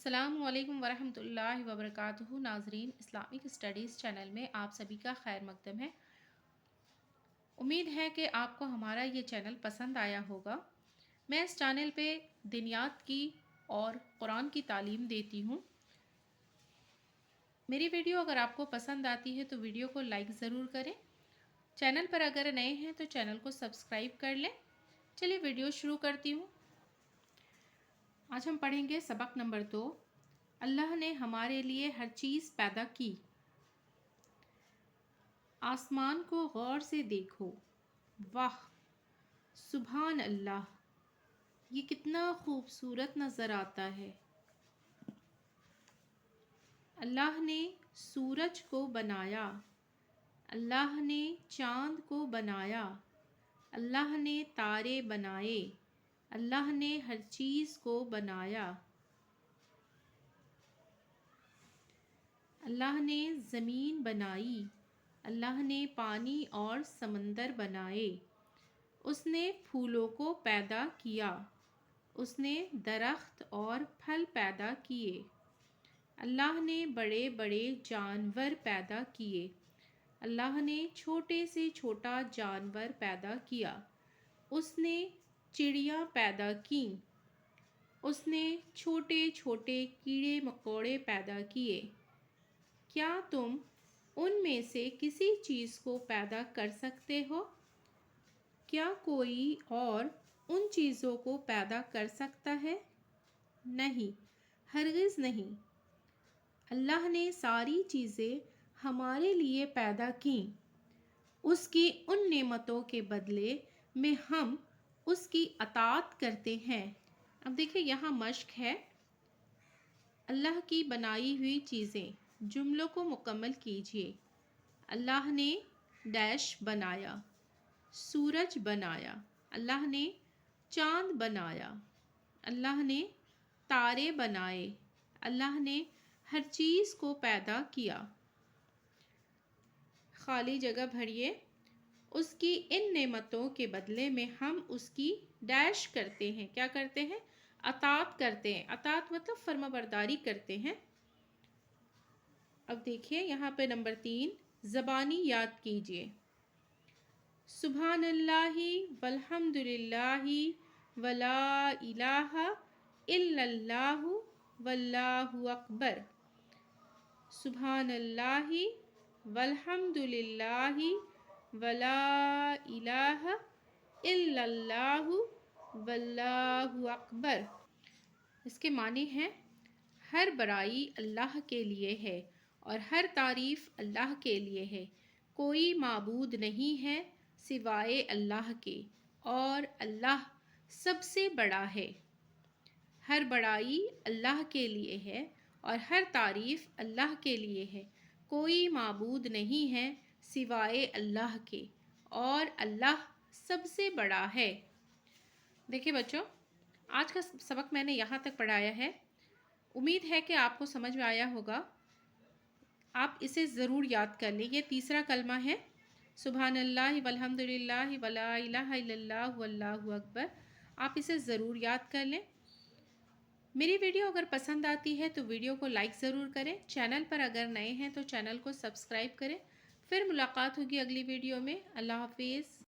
अस्सलामु अलैकुम वरहमतुल्लाहि वबरकातुहू। नाजरीन, इस्लामिक स्टडीज़ चैनल में आप सभी का खैर मकदम है। उम्मीद है कि आपको हमारा ये चैनल पसंद आया होगा। मैं इस चैनल पे दिनियात की और कुरान की तालीम देती हूँ। मेरी वीडियो अगर आपको पसंद आती है तो वीडियो को लाइक ज़रूर करें। चैनल पर अगर नए हैं तो चैनल को सब्सक्राइब कर लें। चलिए वीडियो शुरू करती हूँ। आज हम पढ़ेंगे सबक नंबर 2। अल्लाह ने हमारे लिए हर चीज़ पैदा की। आसमान को गौर से देखो, वाह, सुभान अल्लाह, ये कितना खूबसूरत नज़र आता है। अल्लाह ने सूरज को बनाया, अल्लाह ने चाँद को बनाया, अल्लाह ने तारे बनाए, अल्लाह ने हर चीज़ को बनाया। अल्लाह ने ज़मीन बनाई, अल्लाह ने पानी और समंदर बनाए। उसने फूलों को पैदा किया, उसने दरख्त और फल पैदा किए। अल्लाह ने बड़े बड़े जानवर पैदा किए, अल्लाह ने छोटे से छोटा जानवर पैदा किया। उसने चिड़िया पैदा की, उसने छोटे छोटे कीड़े मकोड़े पैदा किए। क्या तुम उनमें से किसी चीज़ को पैदा कर सकते हो? क्या कोई और उन चीज़ों को पैदा कर सकता है? नहीं, हरगिज़ नहीं। अल्लाह ने सारी चीज़ें हमारे लिए पैदा की। उसकी उन नेमतों के बदले में हम उसकी अताअत करते हैं। अब देखिए, यहाँ मश्क है। अल्लाह की बनाई हुई चीज़ें, जुमलों को मुकम्मल कीजिए। अल्लाह ने डैश बनाया, सूरज बनाया, अल्लाह ने चाँद बनाया, अल्लाह ने तारे बनाए, अल्लाह ने हर चीज़ को पैदा किया। खाली जगह भरिए। उसकी इन नेमतों के बदले में हम उसकी डैश करते हैं। क्या करते हैं? अताअत करते हैं। अताअत मतलब फर्माबरदारी करते हैं। अब देखिए यहाँ पे नंबर 3, ज़बानी याद कीजिए। सुभानल्लाहि वल्हम्दुलिल्लाहि वला इलाहा इल्लल्लाहु वल्लाहु अकबर। सुभानल्लाहि वल्हम्दुलिल्लाहि वला इलाहा इल्लल्लाहु वल्लाहु अकबर। इसके माने हैं, हर बड़ाई अल्लाह के लिए है और हर तारीफ़ अल्लाह के लिए है। कोई माबूद नहीं है सिवाय अल्लाह के, और अल्लाह सबसे बड़ा है। हर बड़ाई अल्लाह के लिए है और हर तारीफ़ अल्लाह के लिए है। कोई माबूद नहीं है सिवाय अल्लाह के, और अल्लाह सबसे बड़ा है। देखिए बच्चों, आज का सबक मैंने यहाँ तक पढ़ाया है। उम्मीद है कि आपको समझ में आया होगा। आप इसे ज़रूर याद कर लें। ये तीसरा कलमा है, सुभानल्लाहि वल्हम्दुलिल्लाहि वला इलाहा इल्लल्लाहु वल्लाहु अकबर। आप इसे ज़रूर याद कर लें। मेरी वीडियो अगर पसंद आती है तो वीडियो को लाइक ज़रूर करें। चैनल पर अगर नए हैं तो चैनल को सब्सक्राइब करें। फिर मुलाकात होगी अगली वीडियो में। अल्लाह हाफिज़।